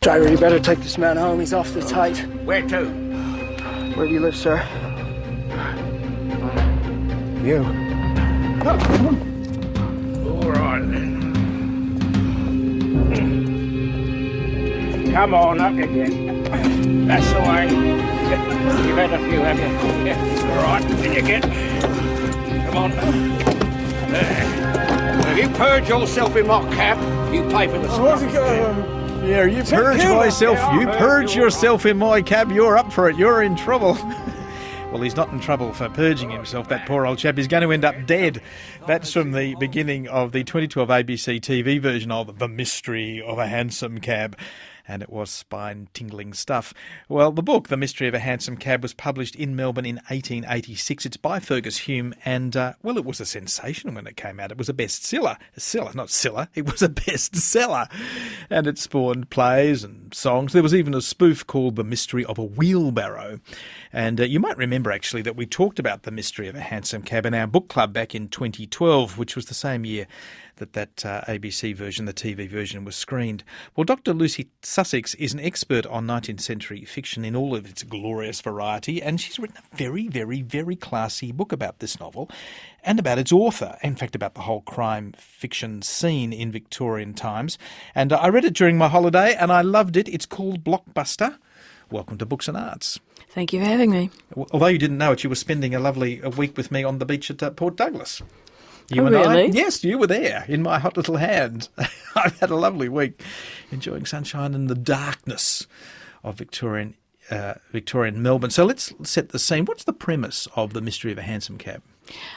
Driver, you better take this man home. He's off the tight. Where to? Where do you live, sir? You. All right, then. Come on up again. That's the way. You've had a few, have you? Yeah. All right, in you get. Come on. There. If you purge yourself in my cab, you pay for the stuff. Yeah, you purge myself. You purge yourself in my cab. You're up for it. You're in trouble. Well, he's not in trouble for purging himself, that poor old chap. He's going to end up dead. That's from the beginning of the 2012 ABC TV version of The Mystery of a Hansom Cab. And it was spine-tingling stuff. Well, the book, The Mystery of a Hansom Cab, was published in Melbourne in 1886. It's by Fergus Hume, and, well, it was a sensation when it came out. It was a bestseller. It was a bestseller. And it spawned plays and songs. There was even a spoof called The Mystery of a Wheelbarrow. And you might remember, actually, that we talked about The Mystery of a Hansom Cab in our book club back in 2012, which was the same year that ABC version, the TV version, was screened. Well, Dr. Lucy Sussex is an expert on 19th century fiction in all of its glorious variety, and she's written a very, very, very classy book about this novel and about its author, in fact, about the whole crime fiction scene in Victorian times. And I read it during my holiday, and I loved it. It's called Blockbuster. Welcome to Books and Arts. Thank you for having me. Although you didn't know it, you were spending a week with me on the beach at Port Douglas. You oh, and really? I? Yes, you were there in my hot little hand. I've had a lovely week enjoying sunshine and the darkness of Victorian Melbourne. So let's set the scene. What's the premise of The Mystery of a Hansom Cab?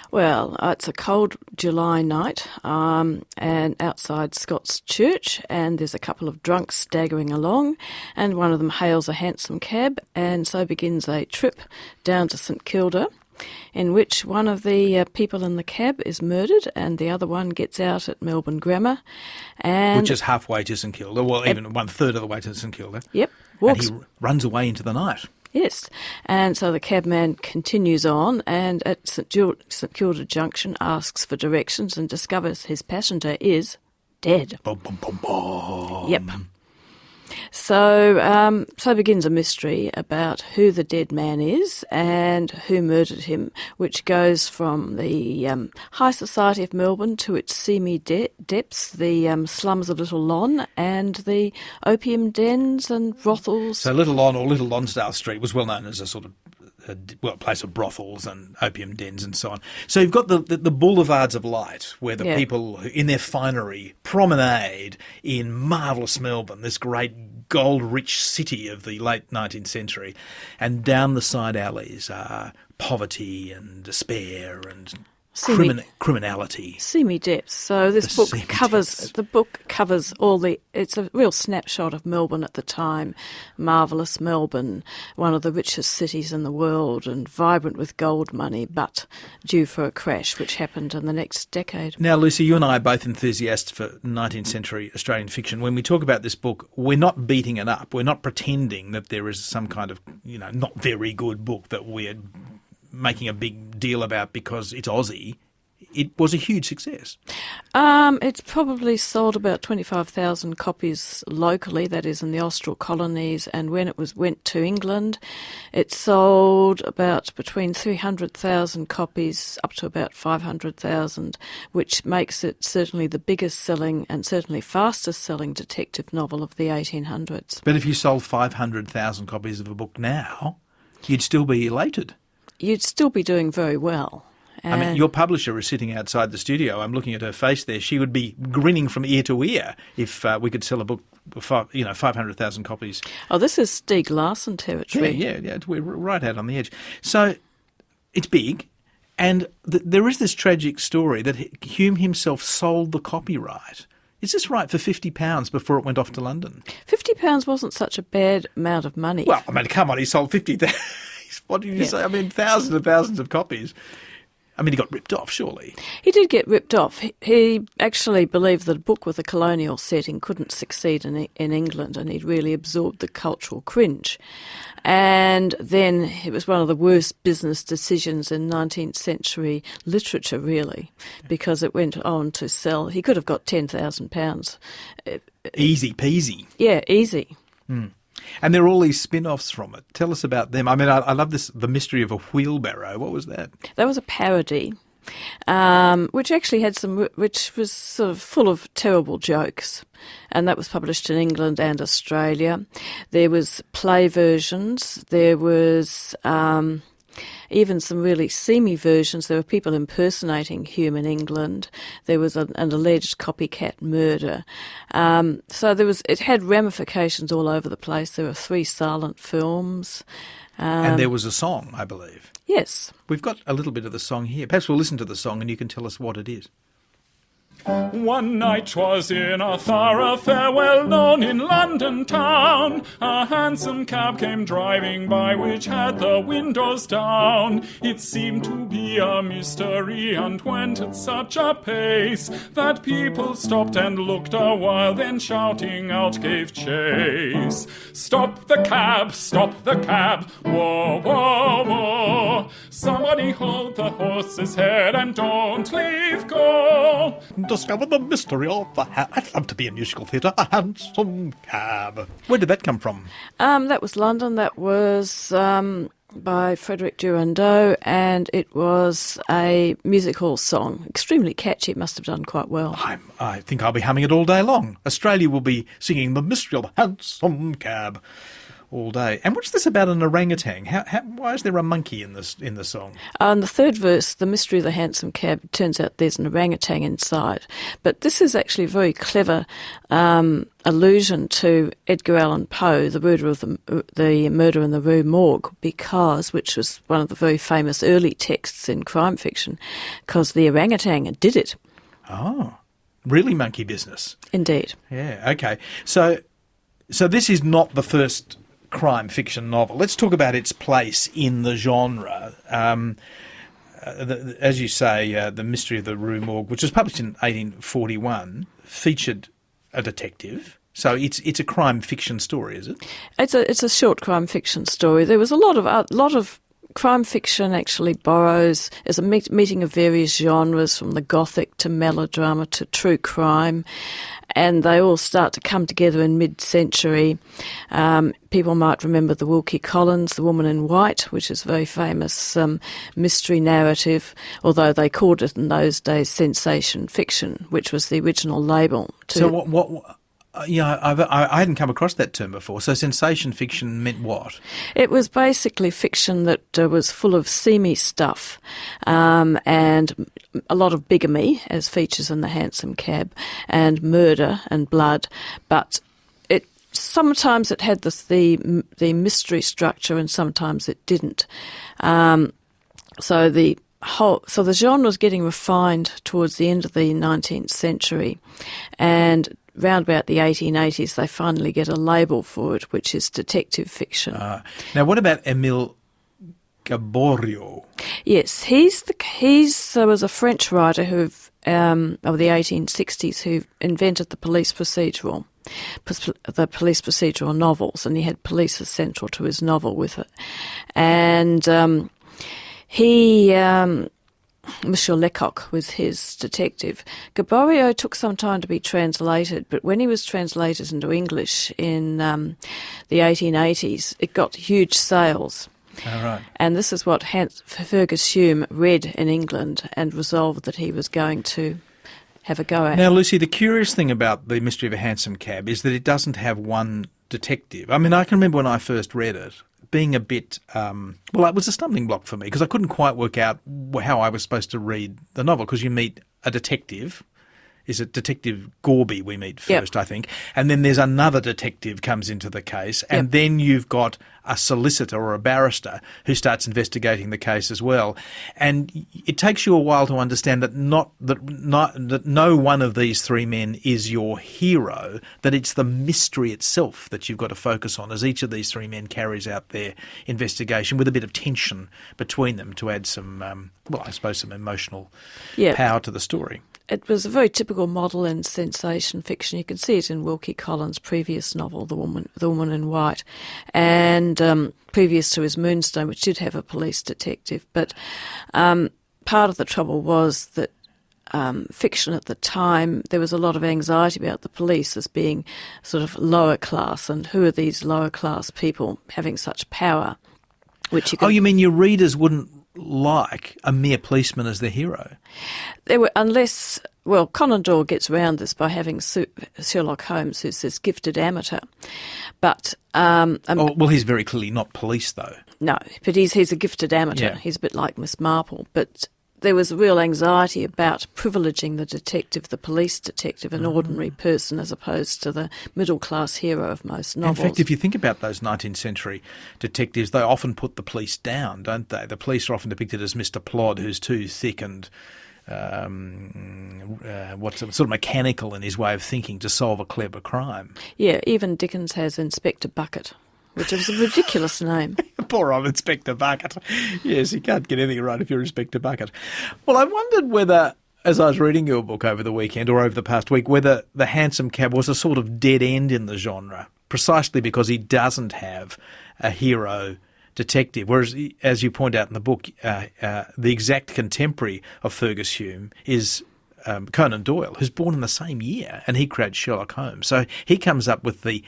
Well, it's a cold July night and outside Scott's Church, and there's a couple of drunks staggering along, and one of them hails a hansom cab, and so begins a trip down to St Kilda, in which one of the people in the cab is murdered and the other one gets out at Melbourne Grammar. Which is halfway to St Kilda, well, even one-third of the way to St Kilda. Yep. And he runs away into the night. Yes, and so the cabman continues on and at St Kilda Junction asks for directions and discovers his passenger is dead. Bum, bum, bum, bum. Yep. So begins a mystery about who the dead man is and who murdered him, which goes from the high society of Melbourne to its seamy depths, the slums of Little Lon and the opium dens and brothels. So Little Lon, or Little Lonsdale Street, was well known as a sort of place of brothels and opium dens and so on. So you've got the boulevards of light where the people in their finery promenade in marvellous Melbourne, this great gold-rich city of the late 19th century, and down the side alleys are poverty and despair and criminality. Seamy depths. So this book covers all the. It's a real snapshot of Melbourne at the time. Marvellous Melbourne, one of the richest cities in the world, and vibrant with gold money, but due for a crash, which happened in the next decade. Now, Lucy, you and I are both enthusiasts for 19th century Australian fiction. When we talk about this book, we're not beating it up. We're not pretending that there is some kind of, not very good book that we're making a big deal about because it's Aussie. It was a huge success. It's probably sold about 25,000 copies locally, that is in the Austral colonies, and when it went to England, it sold about between 300,000 copies up to about 500,000, which makes it certainly the biggest selling and certainly fastest selling detective novel of the 1800s. But if you sold 500,000 copies of a book now, you'd still be elated. You'd still be doing very well. I mean, your publisher is sitting outside the studio. I'm looking at her face there. She would be grinning from ear to ear if we could sell a book for 500,000 copies. Oh, this is Stieg Larsson territory. Yeah. We're right out on the edge. So it's big, and there is this tragic story that Hume himself sold the copyright. Is this right, for £50 before it went off to London? £50 wasn't such a bad amount of money. Well, I mean, come on, he sold 50,000. What did you say? I mean, thousands and thousands of copies. I mean, he got ripped off, surely. He did get ripped off. He actually believed that a book with a colonial setting couldn't succeed in England, and he'd really absorbed the cultural cringe. And then it was one of the worst business decisions in 19th century literature, really, because it went on to sell. He could have got £10,000. Easy peasy. Yeah, easy. And there are all these spin-offs from it. Tell us about them. I mean, I love this, The Mystery of a Wheelbarrow. What was that? That was a parody, which actually had which was sort of full of terrible jokes. And that was published in England and Australia. There was play versions. There was even some really seamy versions. There were people impersonating Hume in England. There was an alleged copycat murder. So it had ramifications all over the place. There were 3 silent films. And there was a song, I believe. Yes. We've got a little bit of the song here. Perhaps we'll listen to the song and you can tell us what it is. One night 'twas in a thoroughfare well known in London town, a hansom cab came driving by which had the windows down. It seemed to be a mystery and went at such a pace that people stopped and looked a while, then shouting out gave chase. Stop the cab, whoa, whoa, whoa. Somebody hold the horse's head and don't leave go. Discover the mystery of the I'd love to be in musical theatre. A hansom cab. Where did that come from? That was London. That was by Frederick Durand-Doe, and it was a musical song. Extremely catchy. It must have done quite well. I think I'll be humming it all day long. Australia will be singing The Mystery of the Hansom Cab all day. And what's this about an orangutan? Why is there a monkey in the song? In the third verse, The Mystery of the Hansom Cab, it turns out there's an orangutan inside. But this is actually a very clever allusion to Edgar Allan Poe, the murder in the Rue Morgue, which was one of the very famous early texts in crime fiction, because the orangutan did it. Oh, really monkey business. Indeed. Yeah, okay. So this is not the first crime fiction novel. Let's talk about its place in the genre. As you say, The Mystery of the Rue Morgue, which was published in 1841, featured a detective. So it's a crime fiction story, is it? It's a short crime fiction story. There was a lot of crime fiction actually borrows as a meeting of various genres, from the gothic to melodrama to true crime, and they all start to come together in mid-century. People might remember the Wilkie Collins, The Woman in White, which is a very famous mystery narrative, although they called it in those days sensation fiction, which was the original label. So what I hadn't come across that term before. So sensation fiction meant what? It was basically fiction that was full of seamy stuff and a lot of bigamy, as features in The Hansom Cab, and murder and blood. But sometimes it had the mystery structure and sometimes it didn't. So the genre was getting refined towards the end of the 19th century, and round about the 1880s, they finally get a label for it, which is detective fiction. Now, what about Emile Gaboriau? Yes, he was a French writer of the 1860s who invented the police procedural novels, and he had police as central to his novel with it. And Monsieur Lecoq was his detective. Gaboriau took some time to be translated, but when he was translated into English in the 1880s, it got huge sales. Oh, right. And this is what Fergus Hume read in England and resolved that he was going to have a go at. Now, Lucy, the curious thing about The Mystery of a Hansom Cab is that it doesn't have one detective. I mean, I can remember when I first read it, being a bit, it was a stumbling block for me because I couldn't quite work out how I was supposed to read the novel, because you meet a detective. Is it Detective Gorby we meet first, yep. I think. And then there's another detective comes into the case, and yep. Then you've got a solicitor or a barrister who starts investigating the case as well. And it takes you a while to understand that that no one of these three men is your hero, that it's the mystery itself that you've got to focus on as each of these three men carries out their investigation with a bit of tension between them to add some, some emotional power to the story. It was a very typical model in sensation fiction. You can see it in Wilkie Collins' previous novel, The Woman in White, and previous to his Moonstone, which did have a police detective. But part of the trouble was that fiction at the time, there was a lot of anxiety about the police as being sort of lower class, and who are these lower class people having such power? Which you could, Oh, you mean your readers wouldn't like a mere policeman as their hero? there were, unless, well, Conan Doyle gets around this by having Sherlock Holmes, who's this gifted amateur. But Well, he's very clearly not police, though. no, but he's a gifted amateur. Yeah. He's a bit like Miss Marple, but there was real anxiety about privileging the detective, the police detective, an ordinary person, as opposed to the middle-class hero of most novels. In fact, if you think about those 19th century detectives, they often put the police down, don't they? The police are often depicted as Mr. Plod, who's too thick and sort of mechanical in his way of thinking to solve a clever crime. Yeah, even Dickens has Inspector Bucket, which is a ridiculous name. Poor old Inspector Bucket. Yes, you can't get anything right if you're Inspector Bucket. Well, I wondered whether, as I was reading your book over the weekend or over the past week, whether The Handsome Cab was a sort of dead end in the genre, precisely because he doesn't have a hero detective. Whereas, as you point out in the book, the exact contemporary of Fergus Hume is Conan Doyle, who's born in the same year, and he created Sherlock Holmes. So he comes up with the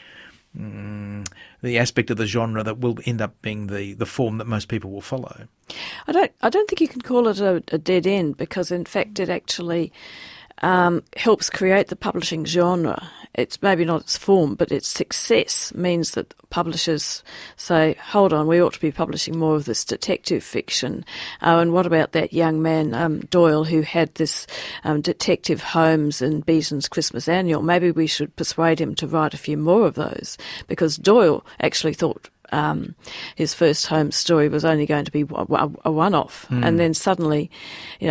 aspect of the genre that will end up being the form that most people will follow. I don't think you can call it a dead end, because in fact it actually helps create the publishing genre. It's maybe not its form, but its success means that publishers say, hold on, we ought to be publishing more of this detective fiction. And what about that young man, Doyle, who had this Detective Holmes in Beeton's Christmas Annual? Maybe we should persuade him to write a few more of those, because Doyle actually thought his first Holmes story was only going to be a one-off, and then suddenly,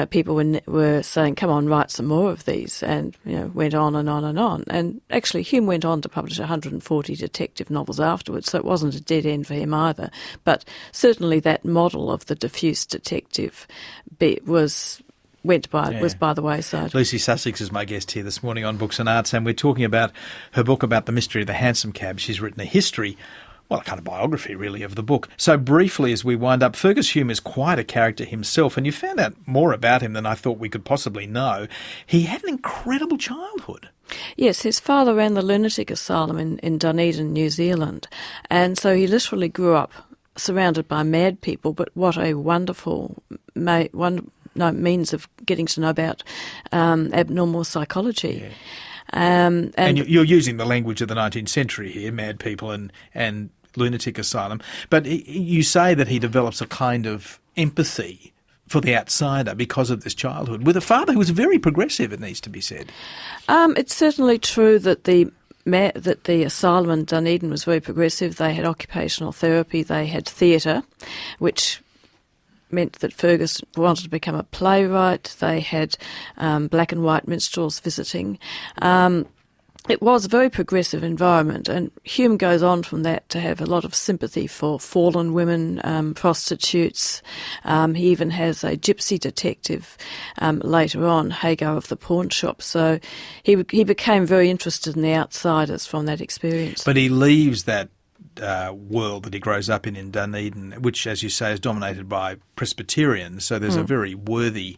people were saying, "Come on, write some more of these," and went on and on and on. And actually, Hume went on to publish 140 detective novels afterwards, so it wasn't a dead end for him either. But certainly, that model of the diffuse detective was by the wayside. Lucy Sussex is my guest here this morning on Books and Arts, and we're talking about her book about the mystery of the Handsome Cab. She's written a history, well, a kind of biography, really, of the book. So briefly, as we wind up, Fergus Hume is quite a character himself, and you found out more about him than I thought we could possibly know. He had an incredible childhood. Yes, his father ran the lunatic asylum in Dunedin, New Zealand, and so he literally grew up surrounded by mad people, but what a wonderful means of getting to know about abnormal psychology. Yeah. And you're using the language of the 19th century here, mad people and lunatic asylum. But you say that he develops a kind of empathy for the outsider because of this childhood, with a father who was very progressive, it needs to be said. It's certainly true that the asylum in Dunedin was very progressive. They had occupational therapy, they had theatre, which meant that Fergus wanted to become a playwright. They had black and white minstrels visiting. It was a very progressive environment, and Hume goes on from that to have a lot of sympathy for fallen women, prostitutes. He even has a gypsy detective later on, Hagar of the pawn shop. So he became very interested in the outsiders from that experience. But he leaves that world that he grows up in Dunedin, which, as you say, is dominated by Presbyterians. So there's a very worthy,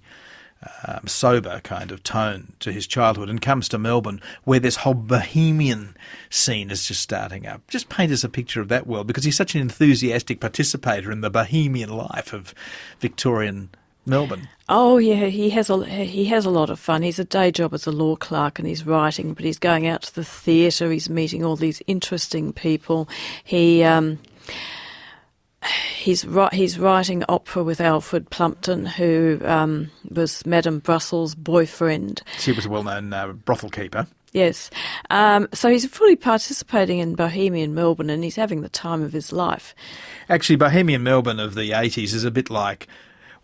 sober kind of tone to his childhood, and comes to Melbourne, where this whole bohemian scene is just starting up. Just paint us a picture of that world, because he's such an enthusiastic participator in the bohemian life of Victorian Melbourne. Oh yeah, he has a lot of fun. He's a day job as a law clerk, and he's writing, but he's going out to the theatre. He's meeting all these interesting people. He's writing opera with Alfred Plumpton, who was Madame Brussels' boyfriend. She was a well-known brothel keeper. Yes. So he's fully participating in bohemian Melbourne, and he's having the time of his life. Actually, bohemian Melbourne of the 80s is a bit like,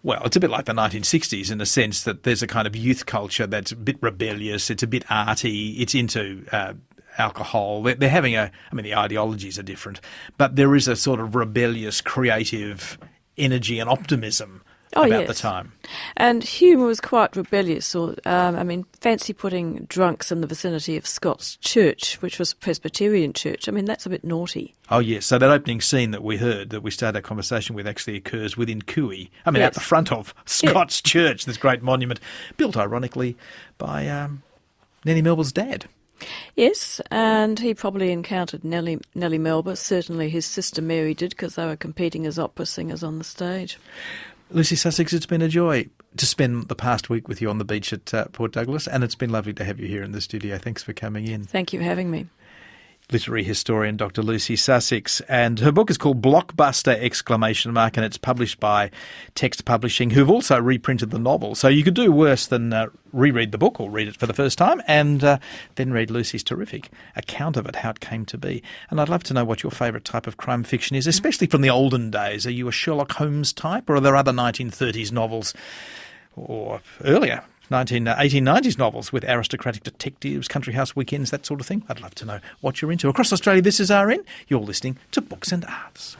well, it's a bit like the 1960s in the sense that there's a kind of youth culture that's a bit rebellious, it's a bit arty, it's into alcohol. They're having the ideologies are different, but there is a sort of rebellious, creative energy and optimism about the time. And Hume was quite rebellious, fancy putting drunks in the vicinity of Scott's church, which was a Presbyterian church. I mean, that's a bit naughty. Oh, yes. So that opening scene that we heard, that we started our conversation with, actually occurs within Cooey. I mean, out the front of Scott's church, this great monument, built ironically by Nellie Melba's dad. Yes, and he probably encountered Nellie Melba. Certainly his sister Mary did, because they were competing as opera singers on the stage. Lucy Sussex, it's been a joy to spend the past week with you on the beach at Port Douglas, and it's been lovely to have you here in the studio. Thanks for coming in. Thank you for having me. Literary historian Dr. Lucy Sussex, and her book is called Blockbuster! And it's published by Text Publishing, who've also reprinted the novel. So you could do worse than reread the book or read it for the first time and then read Lucy's terrific account of it, how it came to be. And I'd love to know what your favourite type of crime fiction is, especially from the olden days. Are you a Sherlock Holmes type, or are there other 1930s novels or earlier 1890s novels with aristocratic detectives, country house weekends, that sort of thing? I'd love to know what you're into. Across Australia, this is RN. You're listening to Books and Arts.